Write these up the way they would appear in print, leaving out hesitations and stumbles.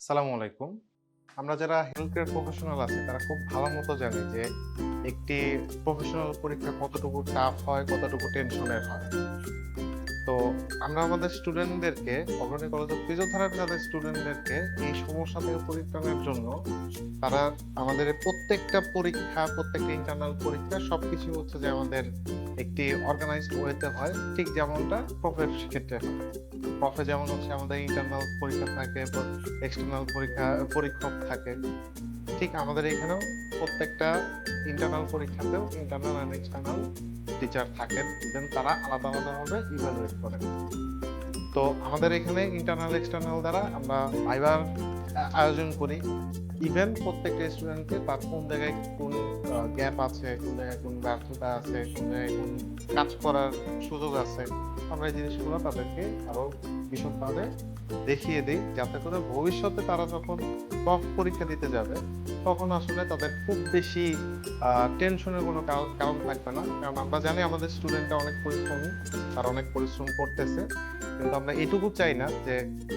আসসালামু আলাইকুম। আমরা যারা হেলথ কেয়ার প্রফেশনাল আছি তারা খুব ভালো মতো জানি যে একটি প্রফেশনাল পরীক্ষা কতটুকু টাফ হয়, কতটুকু টেনশনের হয়। তো আমরা আমাদের স্টুডেন্টদেরকে অগ্রণী কলেজের ফিজিওথেরাপি যাদের স্টুডেন্টদেরকে এই সমস্যা থেকে পরিত্রাণের জন্য তারা আমাদের এই প্রত্যেকটা পরীক্ষা, প্রত্যেকটা ইন্টারনাল পরীক্ষা সবকিছু হচ্ছে যে আমাদের একটি অর্গানাইজড ওয়েতে হয়। ঠিক যেমনটা প্রফের ক্ষেত্রে হয়। প্রফে যেমন হচ্ছে আমাদের ইন্টারনাল পরীক্ষা থাকে, এক্সটার্নাল পরীক্ষক থাকে। ঠিক আমাদের এখানেও প্রত্যেকটা ইন্টারনাল পরীক্ষাতেও ইন্টারনাল এন্ড এক্সটার্নাল টিচার থাকেন। দেন তারা আলাদা আলাদাভাবে ইভালুয়েট করেন। তো আমাদের এখানে ইন্টারনাল এক্সটার্নাল দ্বারা আমরা ভাইবার আয়োজন করি। ইভেন প্রত্যেকটা স্টুডেন্টকে তার কোন জায়গায় কোন গ্যাপ আছে, কোন জায়গায় কোন ব্যর্থতা আছে, কোন জায়গায় কোন কাজ করার সুযোগ আছে, আমরা এই জিনিসগুলো তাদেরকে আরো বিশদভাবে দেখিয়ে দিই, যাতে করে ভবিষ্যতে তারা যখন পরীক্ষা দিতে যাবে তখন আসলে তাদের খুব বেশি টেনশনের কোনো কারণ থাকবে না। কারণ আমরা জানি আমাদের স্টুডেন্টরা অনেক পরিশ্রমী, তারা অনেক পরিশ্রম করতেছে, কিন্তু আমরা এটুকু চাই না যে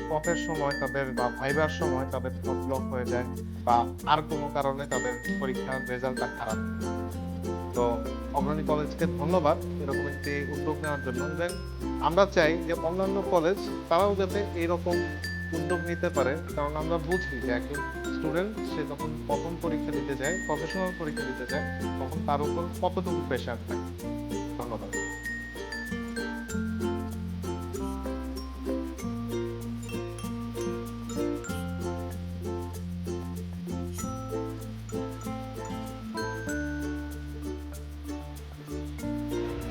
পথের সময় তাদের বা ভাইবার সময় তাদের ঠোঁট ব্লক হয়ে যায় বা আর কোনো কারণে তাদের পরীক্ষার রেজাল্টটা খারাপ। তো অগ্রণী কলেজকে ধন্যবাদ এরকম একটি উদ্যোগ নেওয়ার জন্য। দেন আমরা চাই যে অন্যান্য কলেজ তারাও যাতে এইরকম উদ্যোগ নিতে পারে, কারণ আমরা বুঝি যে একজন স্টুডেন্ট সে যখন প্রথম পরীক্ষা দিতে যায়, প্রফেশনাল পরীক্ষা দিতে যায়, তখন তার উপর কতটুকু প্রেশার থাকে। ধন্যবাদ।